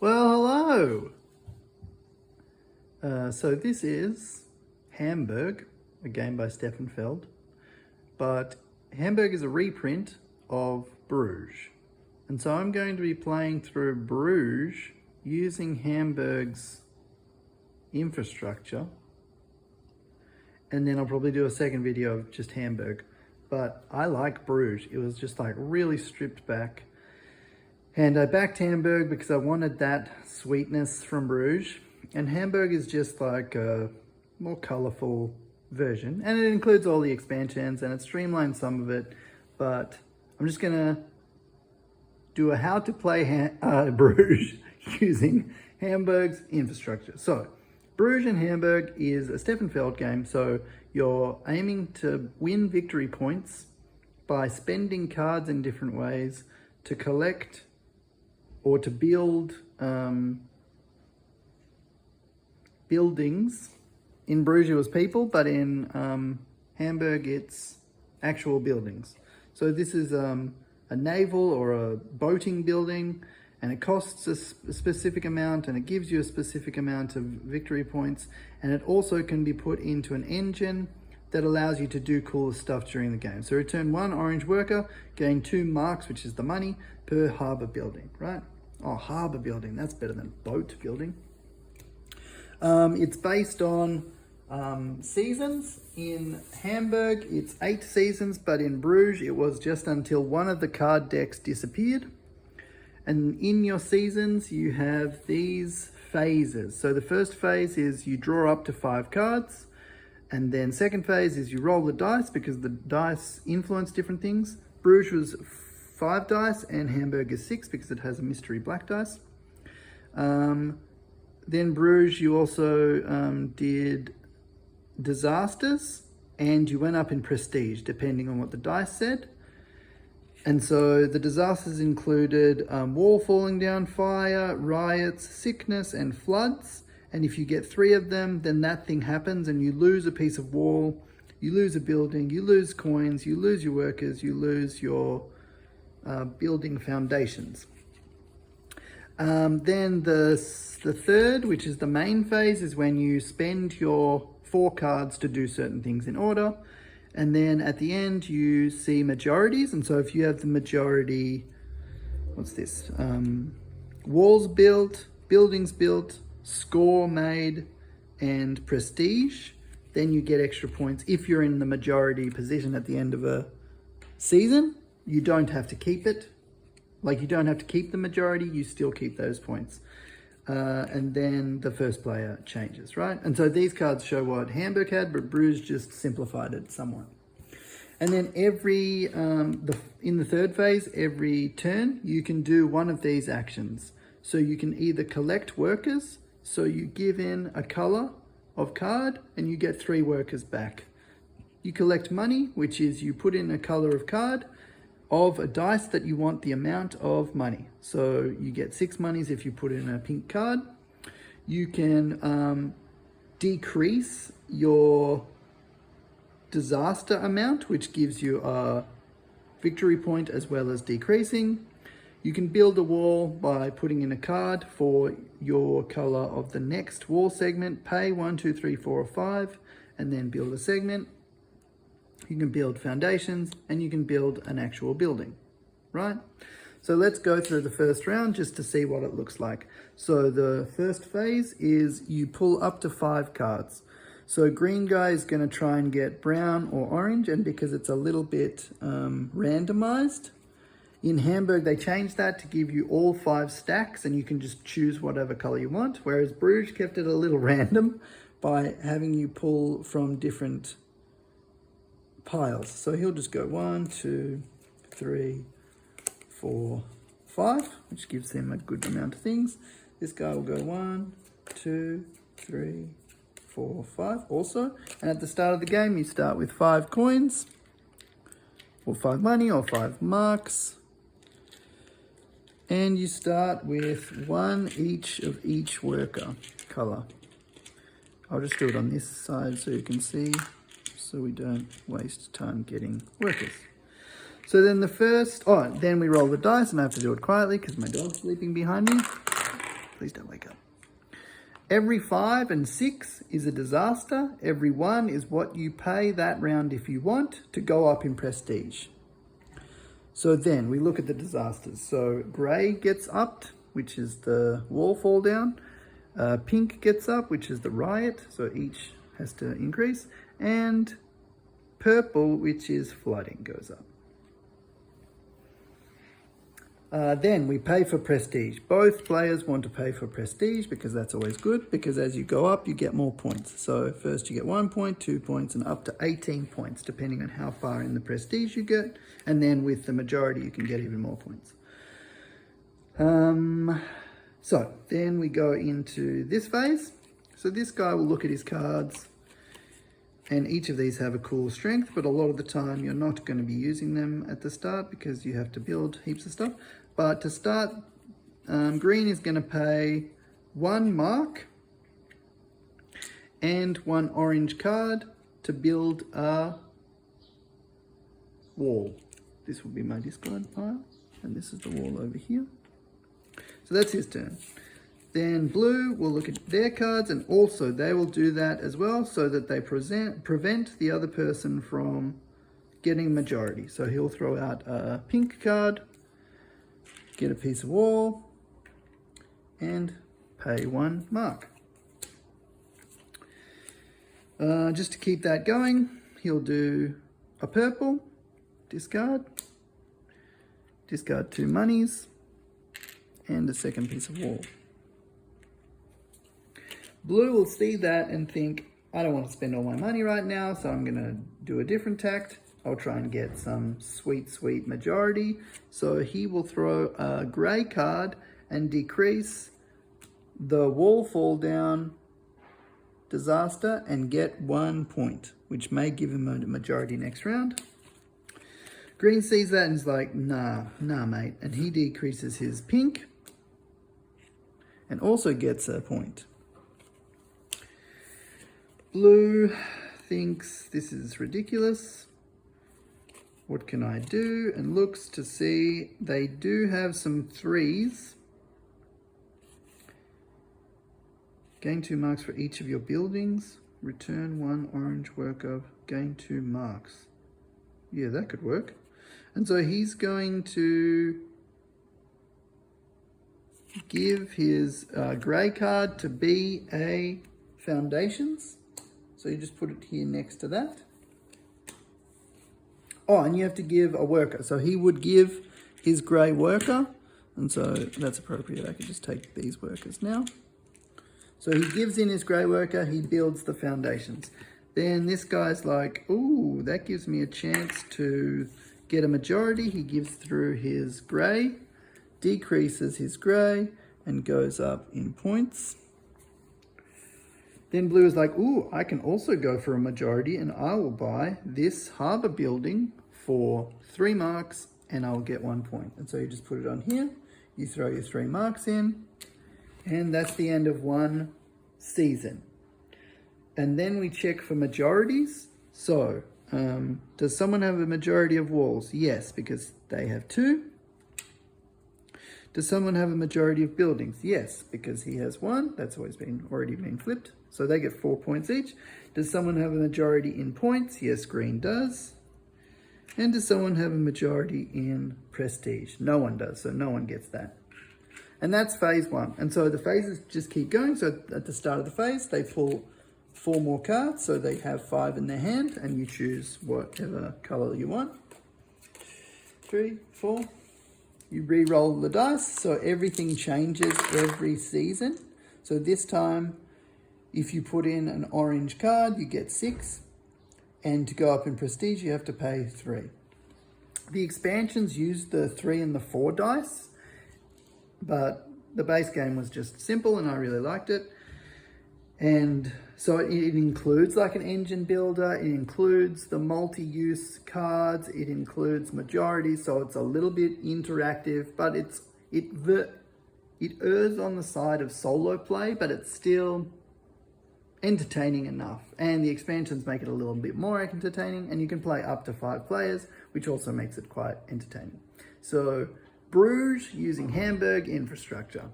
Well, hello. So this is Hamburg, a game by Stefan Feld, but Hamburg is a reprint of Bruges. And so I'm going to be playing through Bruges using Hamburg's infrastructure. And then I'll probably do a second video of just Hamburg. But I like Bruges. It was just like really stripped back. And I backed Hamburg because I wanted that sweetness from Bruges. And Hamburg is just like a more colorful version. And it includes all the expansions and it streamlines some of it. But I'm just gonna do a how to play Bruges using Hamburg's infrastructure. So Bruges and Hamburg is a Stefan Feld game. So you're aiming to win victory points by spending cards in different ways to collect or to build buildings. In Bruges it was people, but in Hamburg it's actual buildings. So this is a naval or a boating building, and it costs a specific amount and it gives you a specific amount of victory points, and it also can be put into an engine that allows you to do cool stuff during the game. So return 1 orange worker, gain 2 marks, which is the money, per harbour building, right? Oh, harbour building, that's better than boat building. It's based on seasons. In Hamburg, it's 8 seasons, but in Bruges, it was just until one of the card decks disappeared. And in your seasons, you have these phases. So the first phase is you draw up to 5 cards. And then second phase is you roll the dice because the dice influence different things. Bruges was 5 dice and Hamburg is 6 because it has a mystery black dice. Then Bruges, you also did disasters and you went up in prestige depending on what the dice said. And so the disasters included wall falling down, fire, riots, sickness, and floods. And if you get 3 of them, then that thing happens and you lose a piece of wall, you lose a building, you lose coins, you lose your workers, you lose your building foundations. Then the third, which is the main phase, is when you spend your 4 cards to do certain things in order. And then at the end, you see majorities. And so if you have the majority, what's this? Walls built, buildings built, score made, and prestige, then you get extra points. If you're in the majority position at the end of a season, you don't have to keep it. Like, you don't have to keep the majority, you still keep those points. And then the first player changes, right? And so these cards show what Hamburg had, but Bruges just simplified it somewhat. And then in the third phase, every turn, you can do one of these actions. So you can either collect workers, so you give in a color of card and you get 3 workers back. You collect money, which is you put in a color of card of a dice that you want the amount of money. So you get 6 monies if you put in a pink card. You can decrease your disaster amount, which gives you a victory point as well as decreasing. You can build a wall by putting in a card for your color of the next wall segment. Pay 1, 2, 3, 4, or 5, and then build a segment. You can build foundations and you can build an actual building, right? So let's go through the first round just to see what it looks like. So the first phase is you pull up to 5 cards. So green guy is going to try and get brown or orange, and because it's a little bit randomized, in Hamburg, they changed that to give you all 5 stacks and you can just choose whatever color you want, whereas Bruges kept it a little random by having you pull from different piles. So he'll just go 1, 2, 3, 4, 5, which gives him a good amount of things. This guy will go 1, 2, 3, 4, 5 also. And at the start of the game, you start with 5 coins, or 5 money, or 5 marks. And you start with 1 each of each worker color. I'll just do it on this side so you can see, so we don't waste time getting workers. So then then we roll the dice, and I have to do it quietly because my dog's sleeping behind me. Please don't wake up. Every 5 and 6 is a disaster. Every 1 is what you pay that round if you want to go up in prestige. So then we look at the disasters. So grey gets upped, which is the wall fall down. Pink gets up, which is the riot. So each has to increase. And purple, which is flooding, goes up. Then we pay for prestige. Both players want to pay for prestige because that's always good, because as you go up, you get more points. So first you get 1 point, 2 points, and up to 18 points, depending on how far in the prestige you get. And then with the majority, you can get even more points. So then we go into this phase. So this guy will look at his cards, and each of these have a cool strength, but a lot of the time you're not going to be using them at the start because you have to build heaps of stuff. But to start, green is going to pay 1 mark and 1 orange card to build a wall. This will be my discard pile, and this is the wall over here. So that's his turn. Then blue will look at their cards, and also they will do that as well so that they prevent the other person from getting majority. So he'll throw out a pink card, get a piece of wall, and pay 1 mark. Just to keep that going, he'll do a purple, discard 2 monies, and a second piece of wall. Blue will see that and think, I don't want to spend all my money right now, so I'm going to do a different tact. I'll try and get some sweet majority. So he will throw a grey card and decrease the wall fall down disaster and get 1 point, which may give him a majority next round. Green sees that and is like, nah, mate. And he decreases his pink and also gets a point. Blue thinks this is ridiculous. What can I do? And looks to see they do have some 3s. Gain 2 marks for each of your buildings. Return 1 orange worker. Gain 2 marks. Yeah, that could work. And so he's going to give his grey card to be a foundations. So you just put it here next to that. Oh, and you have to give a worker. So he would give his grey worker. And so that's appropriate. I could just take these workers now. So he gives in his grey worker. He builds the foundations. Then this guy's like, ooh, that gives me a chance to get a majority. He gives through his grey, decreases his grey, and goes up in points. Then blue is like, ooh, I can also go for a majority, and I will buy this harbour building for 3 marks, and I'll get 1 point. And so you just put it on here, you throw your 3 marks in, and that's the end of 1 season. And then we check for majorities. So, does someone have a majority of walls? Yes, because they have 2. Does someone have a majority of buildings? Yes, because he has 1. That's already been flipped. So they get 4 points each. Does someone have a majority in points? Yes, green does. And does someone have a majority in prestige? No one does, so no one gets that. And that's phase 1. And so the phases just keep going. So at the start of the phase, they pull 4 more cards. So they have 5 in their hand, and you choose whatever color you want. 3, 4. You re-roll the dice, so everything changes every season. So this time, if you put in an orange card, you get 6. And to go up in prestige, you have to pay 3. The expansions use the 3 and the 4 dice, but the base game was just simple and I really liked it. And so it includes like an engine builder, it includes the multi-use cards, it includes majority, so it's a little bit interactive, but it errs on the side of solo play, but it's still entertaining enough. And the expansions make it a little bit more entertaining, and you can play up to 5 players, which also makes it quite entertaining. So Bruges using Hamburg infrastructure.